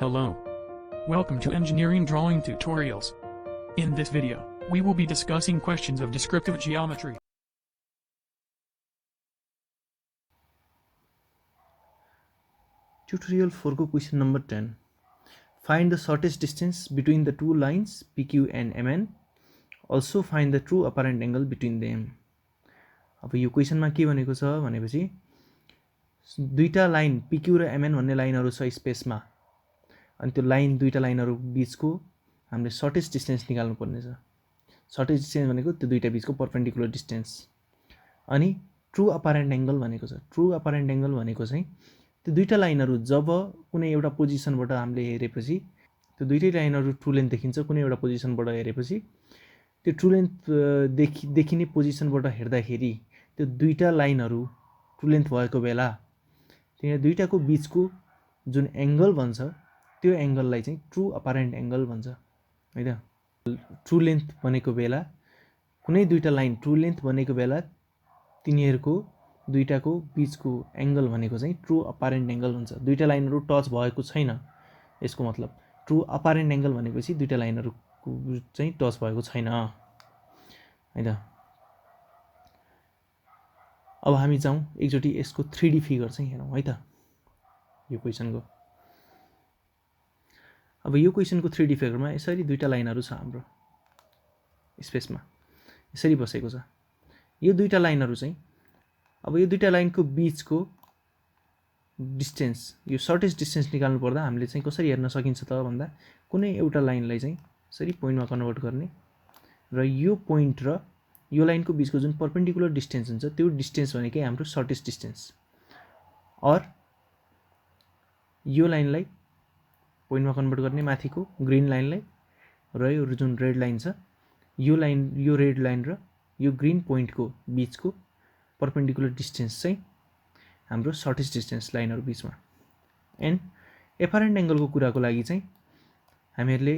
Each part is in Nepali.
Hello. Welcome to Engineering Drawing Tutorials. In this video, we will be discussing questions of descriptive geometry. Tutorial 4 को question number 10. Find the shortest distance between the two lines PQ and MN. Also find the true apparent angle between them. अब यो क्वेशनमा के भनेको छ भनेपछि दुईटा लाइन PQ र MN भन्ने लाइनहरु छ स्पेसमा. अनि त्यो लाइन दुईटा लाइनहरु बीचको हामीले शॉर्टेस्ट डिस्टेन्स निकाल्नु पर्ने छ. शॉर्टेस्ट डिस्टेन्स भनेको त्यो दुईटा बीचको परपेन्डिकुलर डिस्टेन्स. अनि ट्रू अपरेन्ट एंगल भनेको छ. ट्रू अपरेन्ट एंगल भनेको चाहिँ त्यो दुईटा लाइनहरु जब कुनै एउटा पोजिसनबाट हामीले हेरेपछि त्यो दुईटै लाइनहरु ट्रू लेन्थ देखिन्छ. कुनै एउटा पोजिसनबाट हेरेपछि त्यो ट्रू लेन्थ देखिने पोजिसनबाट हेर्दाखेरि त्यो दुईटा लाइनहरु ट्रू लेन्थ भएको बेला त्यहाँ दुईटाको बीचको जुन एंगल भन्छ त्यो एंगललाई चाहिँ ट्रू अपरेन्ट एंगल भन्छ हैन. ट्रू लेन्थ भनेको बेला कुनै दुईटा लाइन ट्रू लेन्थ भनेको बेला तिनीहरुको दुईटाको बीचको एंगल भनेको चाहिँ ट्रू अपरेन्ट एंगल हुन्छ. दुईटा लाइनहरु टच भएको छैन यसको मतलब. ट्रू अपरेन्ट एंगल भनेपछि दुईटा लाइनहरु चाहिँ टच भएको छैन हैन. अब हामी जाउँ एकचोटी यसको 3D फिगर चाहिँ हेरौँ है त यो क्वेशनको. अब यो क्वेशनको 3D फिगरमा यसरी दुईटा लाइनहरु छ हाम्रो स्पेसमा यसरी बसेको छ. यो दुईटा लाइनहरु चाहिँ अब यो दुईटा लाइनको बीचको डिस्टेन्स यो शॉर्टेस्ट डिस्टेन्स निकाल्नु पर्दा हामीले चाहिँ कसरी हेर्न सकिन्छ त भन्दा कुनै एउटा लाइनलाई चाहिँ यसरी पोइन्टमा कन्भर्ट गर्ने र यो पोइन्ट र यो लाइनको बीचको जुन परपेन्डिकुलर डिस्टेन्स हुन्छ त्यो डिस्टेन्स भनेकै हाम्रो शॉर्टेस्ट डिस्टेन्स. और यो लाइनलाई पोइन्टमा कन्भर्ट गर्ने माथिको ग्रीन लाइनलाई र यो जुन रेड लाइन छ यो रेड लाइन र यो ग्रीन पोइन्टको बीचको परपेन्डिकुलर डिस्टेन्स चाहिँ हाम्रो शॉर्टेस्ट डिस्टेन्स लाइनहरु बीचमा. एन्ड एपरेन्ट एंगलको कुराको लागि चाहिँ हामीहरुले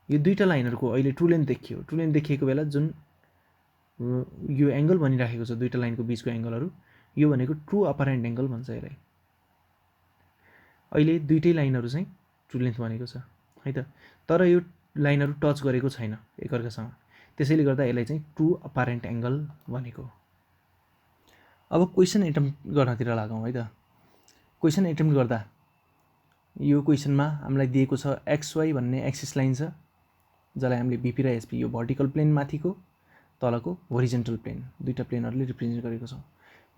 यो दुईटा लाइनहरुको अहिले ट्रू लेन्थ देखियो. ट्रू लेन्थ देखिएको बेला जुन यो एंगल भनिराखेको छ दुईटा लाइनको बीचको एंगलहरु यो भनेको ट्रू अपरेन्ट एंगल भन्छ यसलाई. अहिले दुईटै लाइनहरु चाहिँ ट्रू लेन्थ भनेको छ है त. तर यो लाइनहरु टच गरेको छैन एकअर्कासँग. त्यसैले गर्दा यसलाई चाहिँ ट्रू अपरेन्ट एंगल भनेको. अब क्वेशन एटेम्प्ट गर्नतिर लागौं है त. क्वेशन एटेम्प्ट गर्दा यो क्वेशनमा हामीलाई दिएको छ xy भन्ने एक्सिस लाइन छ जसलाई हामीले VP र SP यो भर्टिकल प्लेन माथिको तलको होरिजन्टल प्लेन दुईटा प्लेनहरुले रिप्रेजेन्ट गरेको छ.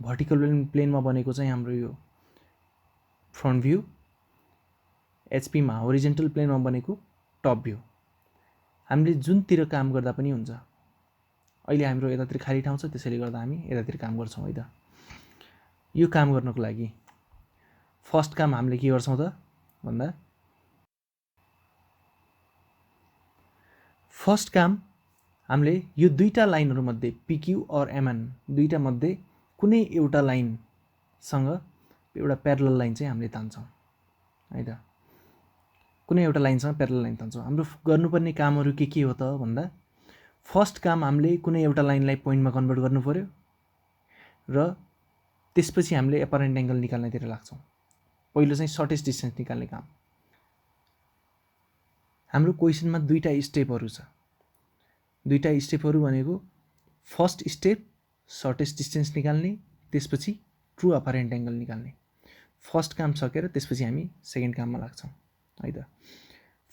भर्टिकल प्लेनमा बनेको चाहिँ हाम्रो यो फ्रन्ट भ्यू, HP मा होरिजन्टल प्लेनमा बनेको टप भ्यू. हामीले जुनतिर काम गर्दा पनि हुन्छ. अहिले हाम्रो यतातिर खाली ठाउँ छ त्यसैले गर्दा हामी यतातिर काम गर्छौं है त. यो काम गर्नको लागि फर्स्ट काम हामीले के गर्छौं त भन्दा फर्स्ट काम हामीले यो दुईटा लाइनहरु मध्ये PQ और MN दुईटा मध्ये कुनै एउटा लाइन सँग एउटा प्यारलल लाइन चाहिँ हामीले तान्छौं है त. कुनै एउटा लाइनसँग प्यारलल लाइन तान्छौं. हाम्रो गर्नुपर्ने कामहरु के हो त भन्दा फर्स्ट काम हामीले कुनै एउटा लाइनलाई पोइन्टमा कन्भर्ट गर्नु पर्यो र त्यसपछि हामीले एपरेन्ट एंगल निकाल्नतिर लाग्छौं. पहिलो चाहिँ शॉर्टेस्ट डिस्टेन्स निकाल्ने काम. हाम्रो क्वेशनमा दुईटा स्टेपहरु छ. दुईटा स्टेपहरु भनेको फर्स्ट स्टेप शॉर्टेस्ट डिस्टेन्स निकाल्ने त्यसपछि ट्रू अपरेन्ट एंगल निकाल्ने. फर्स्ट काम सकेर त्यसपछि हामी सेकेन्ड काममा लाग्छौं है त.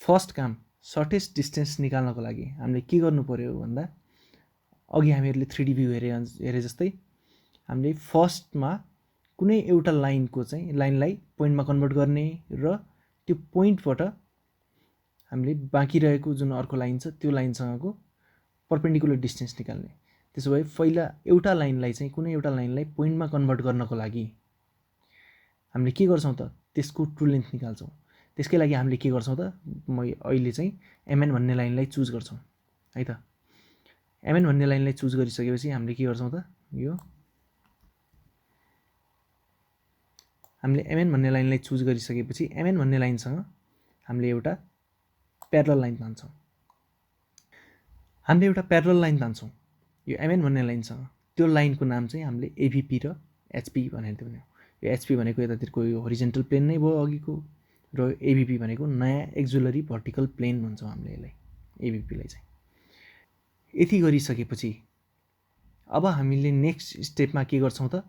फर्स्ट काम शॉर्टेस्ट डिस्टेन्स निकाल्नको लागि हामीले के गर्नु पर्यो भन्दा अघि हामीहरुले 3D भ्यू हेरे जस्तै हामीले फर्स्टमा कुनै एउटा लाइनको चाहिँ लाइनलाई पोइन्टमा कन्भर्ट गर्ने र त्यो पोइन्टबाट हामीले बाँकी रहेको जुन अर्को लाइन छ त्यो लाइनसँगको परपेन्डिकुलर डिस्टेन्स निकाल्ने. त्यसो भए पहिला एउटा लाइनलाई चाहिँ कुनै एउटा लाइनलाई पोइन्टमा कन्भर्ट गर्नको लागि हामीले के गर्छौं त त्यसको ट्रू लेन्थ निकाल्छौं. त्यसकै लागि हामीले के गर्छौं त म अहिले चाहिँ MN भन्ने लाइनलाई चुज गर्छौं है त. MN भन्ने लाइनलाई चुज गरिसकेपछि हामीले के गर्छौं त यो हामीले MN भन्ने लाइनलाई चुज गरिसकेपछि MN भन्ने लाइनसँग हामीले एउटा प्यारलल लाइन तान्छौं. हामीले एउटा प्यारलल लाइन तान्छौं यो MN भन्ने लाइनसँग. त्यो लाइनको नाम चाहिँ हामीले AVP र HP भनेर दियौं. यो HP भनेको यतातिरको यो होरिजन्टल प्लेन नै भयो अघिको र एबिपी भनेको नयाँ एक्जुलरी भर्टिकल प्लेन भन्छौँ हामीले यसलाई, एबिपीलाई चाहिँ। यति गरिसकेपछि अब हामीले नेक्स्ट स्टेपमा के गर्छौँ त,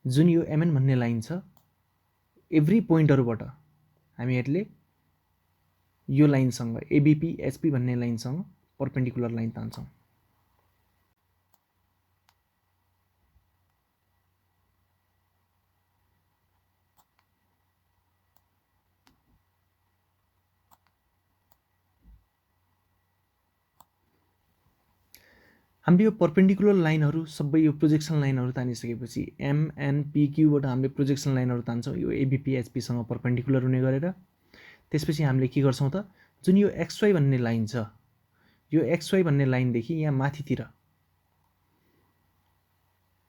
जुन यो एमएन भन्ने लाइन छ, एभ्री पोइन्टहरूबाट हामीहरूले यो लाइनसँग एबिपी एचपी भन्ने लाइनसँग परपेन्डिकुलर लाइन तान्छौँ। हामीले यो पर्पेन्डिकुलर लाइनहरू सबै यो प्रोजेक्सन लाइनहरू तानिसकेपछि एमएनपिक्यूबाट हामीले प्रोजेक्सन लाइनहरू तान्छौँ यो एबिपी एचपीसँग पर्पेन्डिकुलर हुने गरेर। त्यसपछि हामीले के गर्छौँ त, जुन यो एक्सवाई भन्ने लाइन छ, यो एक्सवाई भन्ने लाइनदेखि यहाँ माथितिर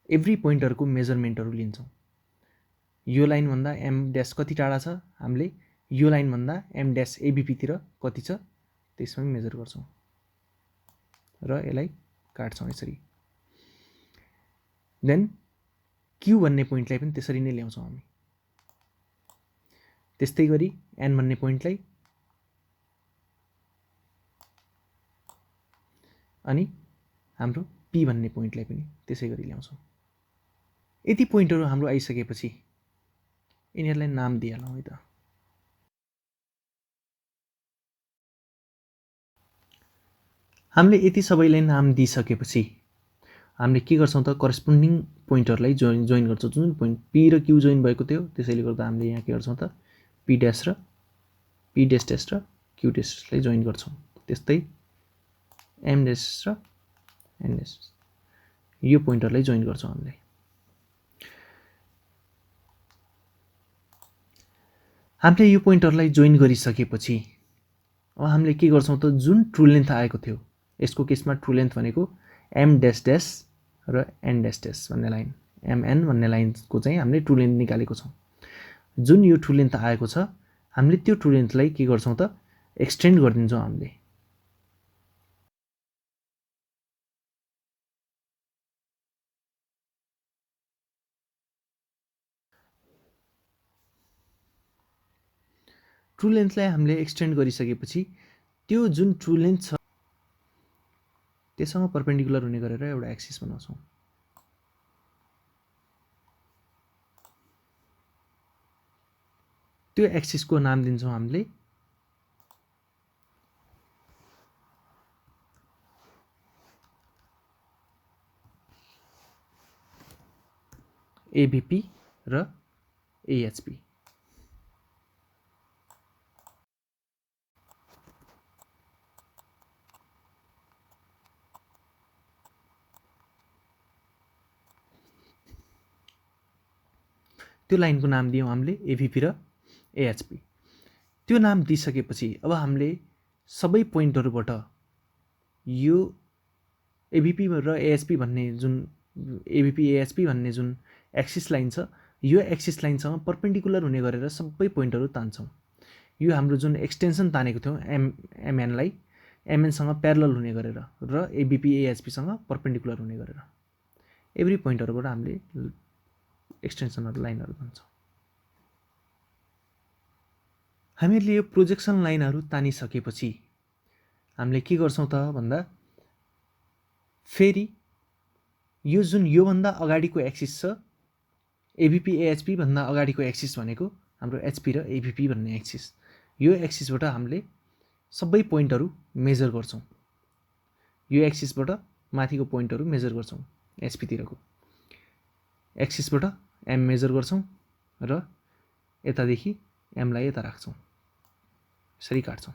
एभ्री पोइन्टहरूको मेजरमेन्टहरू लिन्छौँ। यो लाइनभन्दा एम ड्यास कति टाढा छ, हामीले यो लाइनभन्दा एम ड्यास एबिपीतिर कति छ त्यसमा मेजर गर्छौँ र यसलाई काट्छौँ यसरी। देन क्यू भन्ने पोइन्टलाई पनि त्यसरी नै ल्याउँछौँ हामी। त्यस्तै गरी एन भन्ने पोइन्टलाई अनि हाम्रो पी भन्ने पोइन्टलाई पनि त्यसै गरी ल्याउँछौँ। यति पोइन्टहरू हाम्रो आइसकेपछि यिनीहरूलाई नाम दिइहालौँ है त। हामीले यति सबैलाई नाम दिइसकेपछि हामीले के गर्छौँ त, करेस्पोन्डिङ पोइन्टहरूलाई जोइन गर्छौँ। जुन पोइन्ट पी र क्यू जोइन भएको थियो त्यसैले गर्दा हामीले यहाँ के गर्छौँ त, पी ड्यास र पी ड्यास ड्यास र क्यू ड्यासलाई जोइन गर्छौँ। त्यस्तै एम ड्यास र एन ड्यास यो पोइन्टहरूलाई जोइन गर्छौँ हामीले। हामीले यो पोइन्टहरूलाई जोइन गरिसकेपछि अब हामीले के गर्छौँ त, जुन ट्रु लेन्थ आएको थियो, यसको केसमा ट्रु लेन्थ भनेको एम ड्यास ड्यास र एन ड्यास ड्यास भन्ने लाइन, एमएन भन्ने लाइनको चाहिँ हामीले ट्रु लेन्थ निकालेको छौँ। जुन यो ट्रु लेन्थ आएको छ हामीले त्यो ट्रु लेन्थलाई के गर्छौँ त, एक्सटेन्ड गरिदिन्छौँ हामीले। ट्रु लेन्थलाई हामीले एक्सटेन्ड गरिसकेपछि त्यो जुन ट्रु लेन्थ छ त्यससँग परपेन्डिकुलर हुने गरेर एउटा एक्सिस बनाउँछौँ। त्यो एक्सिसको नाम दिन्छौँ हामीले एबिपी र एएचपी। त्यो लाइनको नाम दियौँ हामीले एबिपी र एएचपी। त्यो नाम दिइसकेपछि अब हामीले सबै पोइन्टहरूबाट यो एबिपी र एएचपी भन्ने जुन एबिपी एएचपी भन्ने जुन एक्सिस लाइन छ, यो एक्सिस लाइनसँग परपेन्डिकुलर हुने गरेर सबै पोइन्टहरू तान्छौँ। यो हाम्रो जुन एक्सटेन्सन तानेको थियौँ एमएनलाई, एमएनसँग प्यारलल हुने गरेर र एबिपी एएचपीसँग परपेन्डिकुलर हुने गरेर एभ्री पोइन्टहरूबाट हामीले एक्सटेन्सनहरू लाइनहरू तान्छौँ। हामीले यो प्रोजेक्सन लाइनहरू तानिसकेपछि हामीले के गर्छौँ त भन्दा, फेरि यो जुन योभन्दा अगाडिको एक्सिस छ, एबिपी एएचपी भन्दा अगाडिको एक्सिस भनेको हाम्रो एचपी र एबिपी भन्ने एक्सिस, यो एक्सिसबाट हामीले सबै पोइन्टहरू मेजर गर्छौँ। यो एक्सिसबाट माथिको पोइन्टहरू मेजर गर्छौँ, एचपीतिरको एक्सिसबाट एम मेजर गर्छौँ र यतादेखि एमलाई यता राख्छौँ, यसरी काट्छौँ।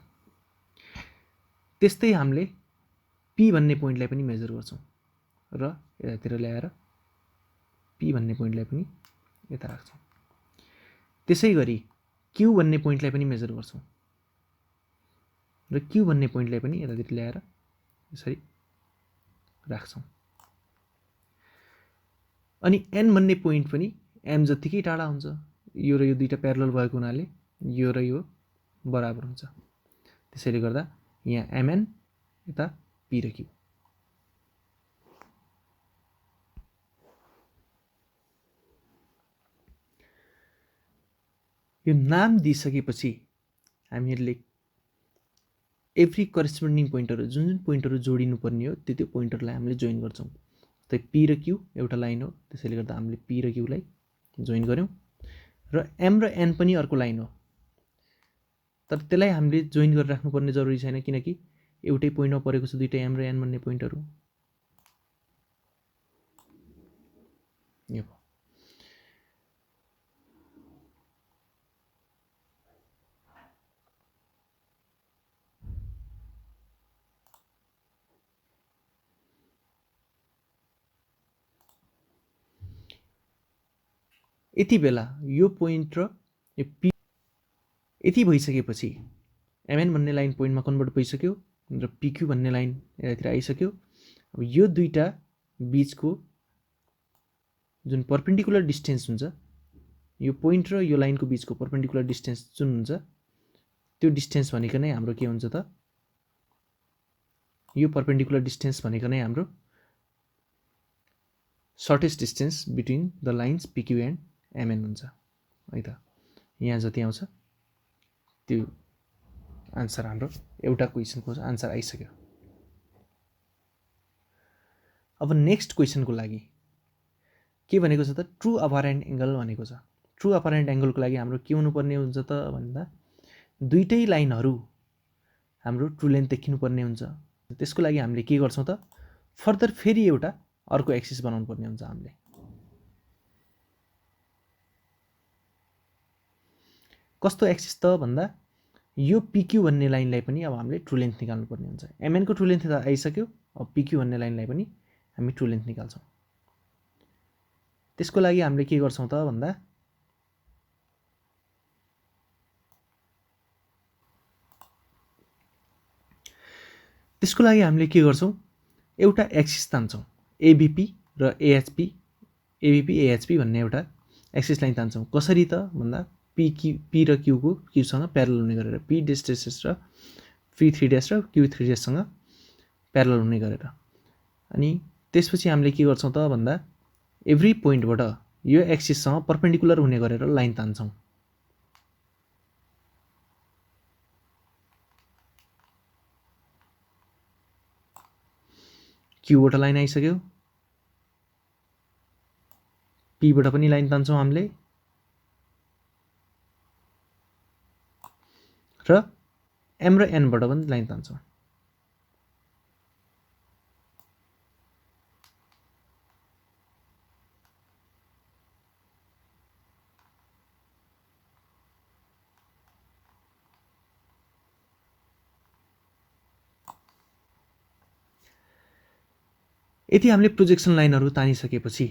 त्यस्तै हामीले पी भन्ने पोइन्टलाई पनि मेजर गर्छौँ र यतातिर ल्याएर पी भन्ने पोइन्टलाई पनि यता राख्छौँ। त्यसै गरी क्यू भन्ने पोइन्टलाई पनि मेजर गर्छौँ र क्यू भन्ने पोइन्टलाई पनि यतातिर ल्याएर यसरी राख्छौँ। अनि एन भन्ने पोइन्ट पनि एम जत्तिकै टाढा हुन्छ, यो र यो दुईवटा प्यारलल भएको हुनाले यो र यो बराबर हुन्छ। त्यसैले गर्दा यहाँ एमएन यता पी र क्यू। यो नाम दिइसकेपछि हामीहरूले एभ्री करेस्पोन्डिङ पोइन्टहरू जुन जुन पोइन्टहरू जोडिनु पर्ने हो त्यो पोइन्टहरूलाई हामीले जोइन गर्छौँ। त पी र क्यू एउटा लाइन हो, त्यसैले गर्दा हामीले पी र क्यूलाई जोइन गऱ्यौँ। र एम र एन पनि अर्को लाइन हो, तर त्यसलाई हामीले जोइन गरेर राख्नुपर्ने जरुरी छैन, किनकि एउटै पोइन्टमा परेको छ दुईटै एम र एन भन्ने पोइन्टहरू। यो यति बेला यो पोइन्ट र यो पी यति भइसकेपछि एमएन भन्ने लाइन पोइन्टमा कन्भर्ट भइसक्यो र पिक्यू भन्ने लाइन यतातिर आइसक्यो। अब यो दुईटा बीचको जुन पर्पेन्डिकुलर डिस्टेन्स हुन्छ, यो पोइन्ट र यो लाइनको बीचको पर्पेन्डिकुलर डिस्टेन्स जुन हुन्छ, त्यो डिस्टेन्स भनेको नै हाम्रो के हुन्छ त, यो पर्पेन्डिकुलर डिस्टेन्स भनेको नै हाम्रो shortest distance between the lines PQ and MN हुन्छ है त। यहाँ जति आउँछ त्यो आन्सर हाम्रो एउटा क्वेसनको आन्सर आइसक्यो। अब नेक्स्ट क्वेसनको लागि के भनेको छ त, ट्रु अपारेन्ट एङ्गल भनेको छ। ट्रु अपारेन्ट एङ्गलको लागि हाम्रो के हुनुपर्ने हुन्छ त भन्दा दुईटै लाइनहरू हाम्रो ट्रु लेन्थ देखिनुपर्ने हुन्छ। त्यसको लागि हामीले के गर्छौँ त, फर्दर फेरि एउटा अर्को एक्सिस बनाउनु पर्ने हुन्छ। हामीले कस्तो एक्सिस त भन्दा यो पिक्यू भन्ने लाइनलाई पनि अब हामीले ट्रु लेन्थ निकाल्नु पर्ने हुन्छ। एमएनको ट्रु लेन्थ त आइसक्यो, अब पिक्यू भन्ने लाइनलाई पनि हामी ट्रु लेन्थ निकाल्छौँ। त्यसको लागि हामीले के गर्छौँ त भन्दा एउटा एक्सिस तान्छौँ, एबिपी र एएचपी, एबिपी एएचपी भन्ने एउटा एक्सिस लाइन तान्छौँ। कसरी त भन्दा पी र क्यूको क्यूसँग प्यारल हुने गरेर, पी डेस र पी थ्री डेस र क्यू थ्री डेससँग प्यारल हुने गरेर। अनि त्यसपछि हामीले के गर्छौँ त भन्दा एभ्री पोइन्टबाट यो एक्सिससँग पर्पेन्डिकुलर हुने गरेर लाइन तान्छौँ। क्यूबाट लाइन आइसक्यो, पीबाट पनि लाइन तान्छौँ हामीले, र एम र एनबाट पनि लाइन तान्छौँ। यति हामीले प्रोजेक्सन लाइनहरू तानिसकेपछि,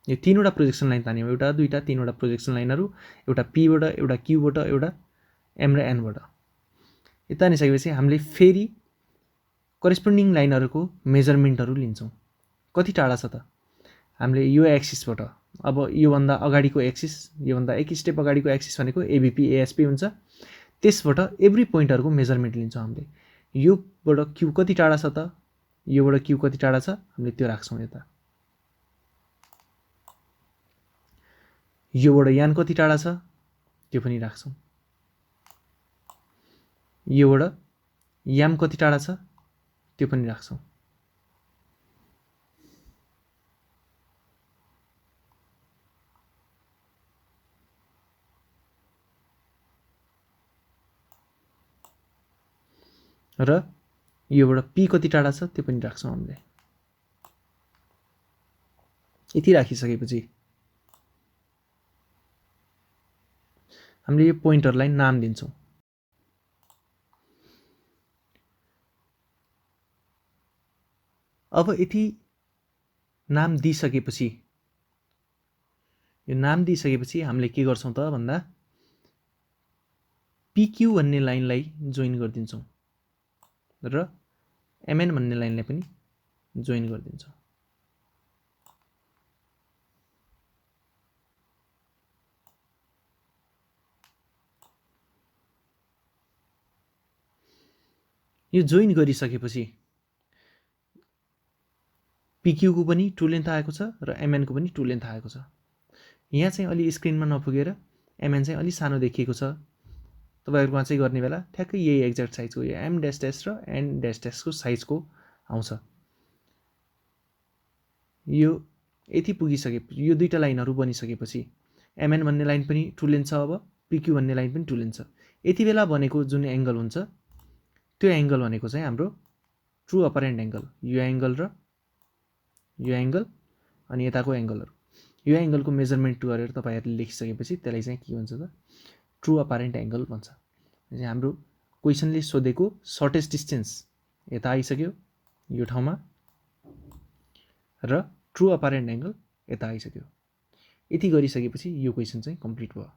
यो तीनवटा प्रोजेक्सन लाइन तान्यौँ, एउटा दुईटा तीनवटा प्रोजेक्सन लाइनहरू, एउटा पीबाट, एउटा क्यूबाट, एउटा एम र एनबाट। यो तानिसकेपछि हामीले फेरि करेस्पोन्डिङ लाइनहरूको मेजरमेन्टहरू लिन्छौँ। कति टाढा छ त, हामीले यो एक्सिसबाट, अब योभन्दा अगाडिको एक्सिस, योभन्दा एक स्टेप अगाडिको एक्सिस भनेको एबिपी एएचपी हुन्छ, त्यसबाट एभ्री पोइन्टहरूको मेजरमेन्ट लिन्छौँ हामीले। योबाट क्यू कति टाढा छ त, योबाट क्यू कति टाढा छ, हामीले त्यो राख्छौँ यता। योबाट यान कति टाढा छ त्यो पनि राख्छौँ। योबाट याम कति टाढा छ त्यो पनि राख्छौँ। र योबाट पी कति टाढा छ त्यो पनि राख्छौँ हामीले। यति राखिसकेपछि हामीले यो पोइन्टहरूलाई नाम दिन्छौँ। अब यति नाम दिइसकेपछि, यो नाम दिइसकेपछि हामीले के गर्छौँ त भन्दा पिक्यू भन्ने लाइनलाई जोइन गरिदिन्छौँ र एमएन भन्ने लाइनलाई पनि जोइन गरिदिन्छौँ। यो जोइन गरिसकेपछि पिक्यूको पनि ट्रु लेन्थ आएको छ र एमएनको पनि ट्रु लेन्थ आएको छ। यहाँ चाहिँ अलि स्क्रिनमा नपुगेर एमएन चाहिँ अलि सानो देखिएको छ तपाईहरुमा चाहिँ गर्ने बेला ठ्याक्कै यही एक्ज्याक्ट साइजको यो एम ड्यास ड्यास र एन ड्यास ड्यासको साइजको आउँछ यो यति पुगिसके यो दुईटा लाइनहरु बनिसकेपछि एमएन भन्ने लाइन पनि ट्रु लेन्थ छ अब पीक्यू भन्ने लाइन पनि ट्रु लेन्थ छ यति बेला बनेको जुन एंगल हुन्छ त्यो एंगल भनेको चाहिँ हाम्रो ट्रु अपरेन्ट एंगल यो एंगल अनि यताको एंगलहरु यो एंगलको मेजरमेन्ट गरेर तपाईहरुले लेखिसकेपछि त्यसलाई चाहिँ के भन्छ त ट्रु अपरेन्ट एंगल भन्छ चाहिँ हाम्रो क्वेशनले सोधेको सर्टेस्ट डिस्टेन्स यता आइसक्यो यो ठाउँमा र ट्रु अपरेन्ट एंगल यता आइसक्यो यति गरिसकेपछि यो क्वेशन चाहिँ कम्प्लिट भयो